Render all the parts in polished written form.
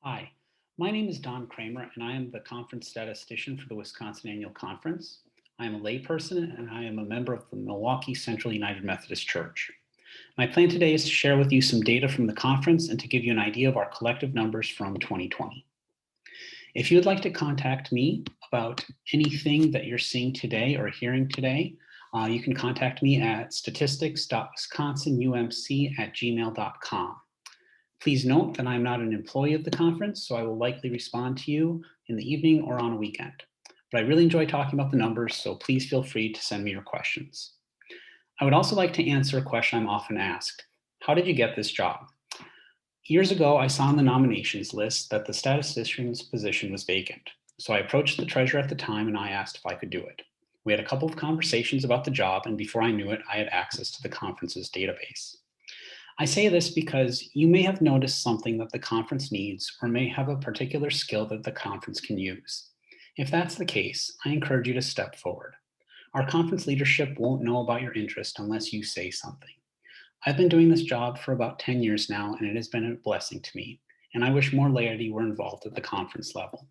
Hi, my name is Don Kramer, and I am the conference statistician for the Wisconsin Annual Conference. I am a layperson, and I am a member of the Milwaukee Central United Methodist Church. My plan today is to share with you some data from the conference and to give you an idea of our collective numbers from 2020. If you would like to contact me about anything that you're seeing today or hearing today, you can contact me at statistics.wisconsinumc@gmail.com. Please note that I'm not an employee of the conference, so I will likely respond to you in the evening or on a weekend. But I really enjoy talking about the numbers, so please feel free to send me your questions. I would also like to answer a question I'm often asked. How did you get this job? Years ago, I saw on the nominations list that the statistician's position was vacant. So I approached the treasurer at the time and I asked if I could do it. We had a couple of conversations about the job, and before I knew it, I had access to the conference's database. I say this because you may have noticed something that the conference needs or may have a particular skill that the conference can use. If that's the case, I encourage you to step forward. Our conference leadership won't know about your interest unless you say something. I've been doing this job for about 10 years now, and it has been a blessing to me, and I wish more laity were involved at the conference level.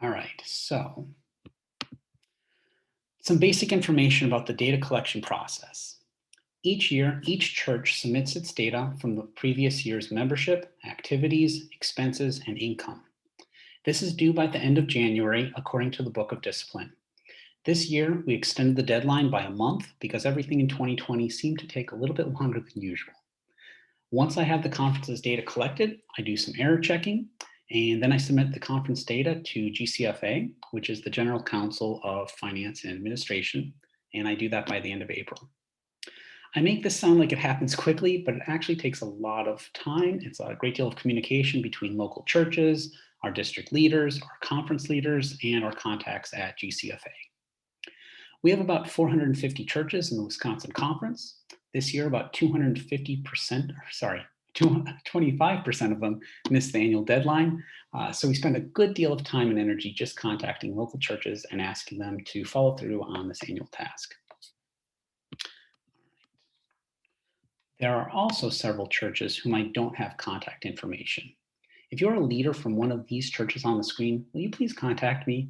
All right, so some basic information about the data collection process. Each year, each church submits its data from the previous year's membership, activities, expenses, and income. This is due by the end of January, according to the Book of Discipline. This year, we extended the deadline by a month because everything in 2020 seemed to take a little bit longer than usual. Once I have the conference's data collected, I do some error checking, and then I submit the conference data to GCFA, which is the General Council of Finance and Administration, and I do that by the end of April. I make this sound like it happens quickly, but it actually takes a lot of time. It's a great deal of communication between local churches, our district leaders, our conference leaders, and our contacts at GCFA. We have about 450 churches in the Wisconsin Conference. This year, about 25% of them missed the annual deadline. So we spend a good deal of time and energy just contacting local churches and asking them to follow through on this annual task. There are also several churches whom I don't have contact information. If you're a leader from one of these churches on the screen, will you please contact me?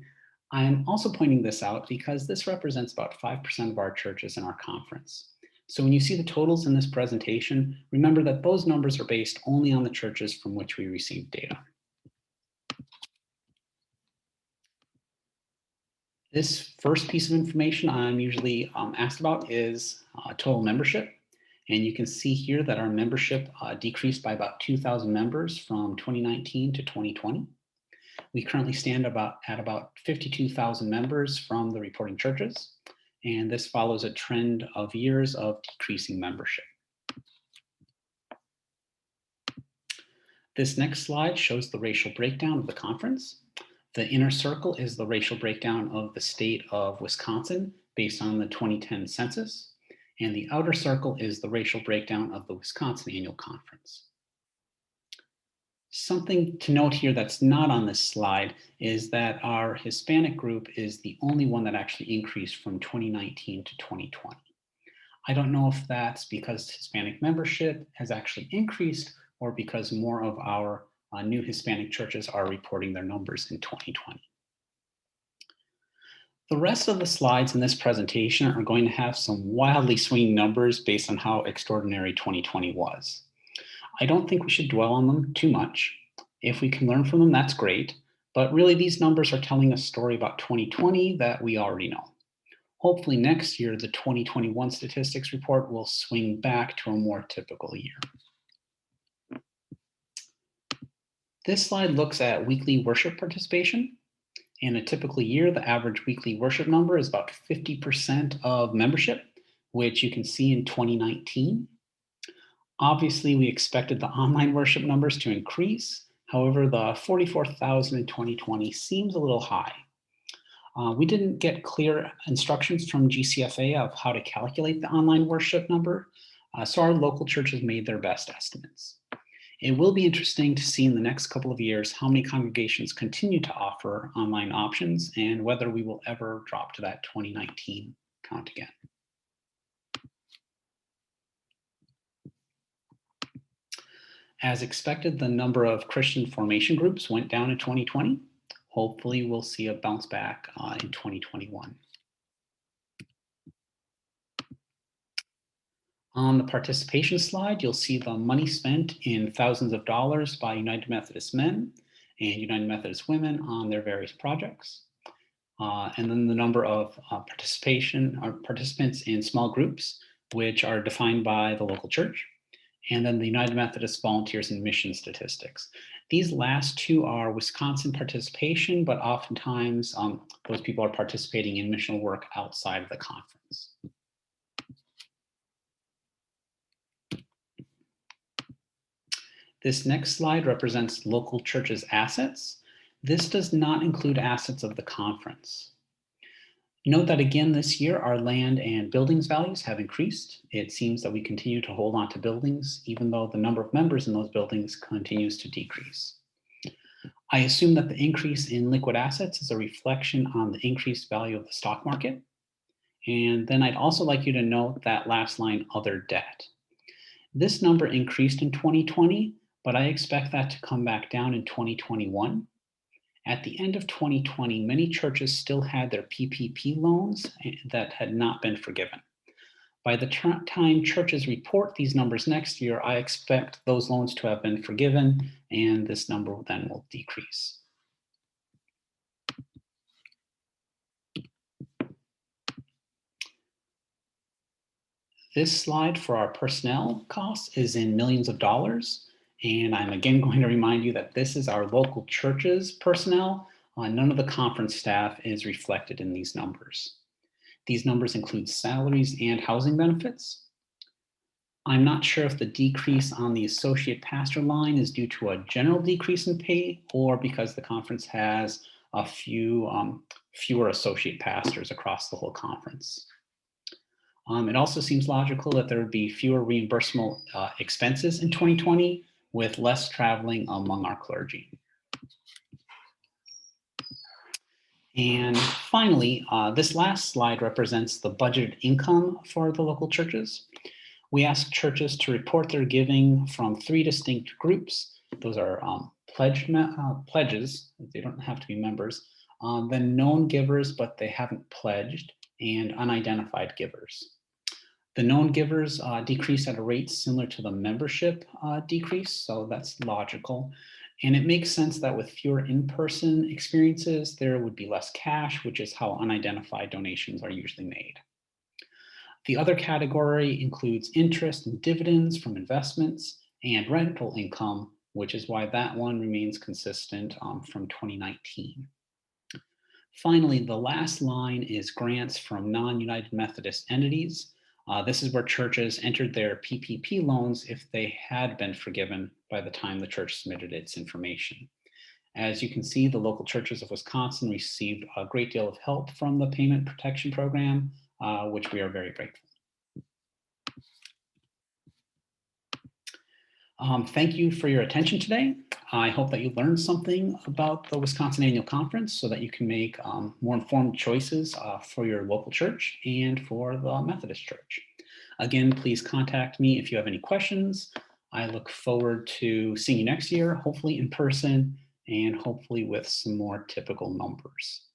I'm also pointing this out because this represents about 5% of our churches in our conference. So when you see the totals in this presentation, remember that those numbers are based only on the churches from which we receive data. This first piece of information I'm usually asked about is total membership. And you can see here that our membership decreased by about 2,000 members from 2019 to 2020. We currently stand at about 52,000 members from the reporting churches, and this follows a trend of years of decreasing membership. This next slide shows the racial breakdown of the conference. The inner circle is the racial breakdown of the state of Wisconsin based on the 2010 census. And the outer circle is the racial breakdown of the Wisconsin Annual Conference. Something to note here that's not on this slide is that our Hispanic group is the only one that actually increased from 2019 to 2020. I don't know if that's because Hispanic membership has actually increased or because more of our new Hispanic churches are reporting their numbers in 2020. The rest of the slides in this presentation are going to have some wildly swinging numbers based on how extraordinary 2020 was. I don't think we should dwell on them too much. If we can learn from them, that's great. But really, these numbers are telling a story about 2020 that we already know. Hopefully next year, the 2021 statistics report will swing back to a more typical year. This slide looks at weekly worship participation. In a typical year, the average weekly worship number is about 50% of membership, which you can see in 2019. Obviously, we expected the online worship numbers to increase. However, the 44,000 in 2020 seems a little high. We didn't get clear instructions from GCFA of how to calculate the online worship number, so our local churches made their best estimates. It will be interesting to see in the next couple of years how many congregations continue to offer online options and whether we will ever drop to that 2019 count again. As expected, the number of Christian formation groups went down in 2020. Hopefully, we'll see a bounce back in 2021. On the participation slide, you'll see the money spent in thousands of dollars by United Methodist men and United Methodist women on their various projects. And then the number of participants in small groups, which are defined by the local church, and then the United Methodist Volunteers and Mission statistics. These last two are Wisconsin participation, but oftentimes those people are participating in missional work outside of the conference. This next slide represents local churches' assets. This does not include assets of the conference. Note that again this year, our land and buildings values have increased. It seems that we continue to hold on to buildings, even though the number of members in those buildings continues to decrease. I assume that the increase in liquid assets is a reflection on the increased value of the stock market. And then I'd also like you to note that last line, other debt. This number increased in 2020, but I expect that to come back down in 2021. At the end of 2020, many churches still had their PPP loans that had not been forgiven. By the time churches report these numbers next year, I expect those loans to have been forgiven, and this number then will decrease. This slide for our personnel costs is in millions of dollars. And I'm again going to remind you that this is our local church's personnel. None of the conference staff is reflected in these numbers. These numbers include salaries and housing benefits. I'm not sure if the decrease on the associate pastor line is due to a general decrease in pay or because the conference has a fewer associate pastors across the whole conference. It also seems logical that there would be fewer reimbursable expenses in 2020 with less traveling among our clergy. And finally, this last slide represents the budgeted income for the local churches. We ask churches to report their giving from 3 distinct groups. Those are pledges, they don't have to be members, then known givers, but they haven't pledged, and unidentified givers. The known givers decrease at a rate similar to the membership decrease, so that's logical. And it makes sense that with fewer in-person experiences, there would be less cash, which is how unidentified donations are usually made. The other category includes interest and dividends from investments and rental income, which is why that one remains consistent from 2019. Finally, the last line is grants from non-United Methodist entities. This is where churches entered their PPP loans if they had been forgiven by the time the church submitted its information. As you can see, the local churches of Wisconsin received a great deal of help from the Payment Protection Program, which we are very grateful. Thank you for your attention today. I hope that you learned something about the Wisconsin Annual Conference so that you can make more informed choices for your local church and for the Methodist Church. Again, please contact me if you have any questions. I look forward to seeing you next year, hopefully in person and hopefully with some more typical numbers.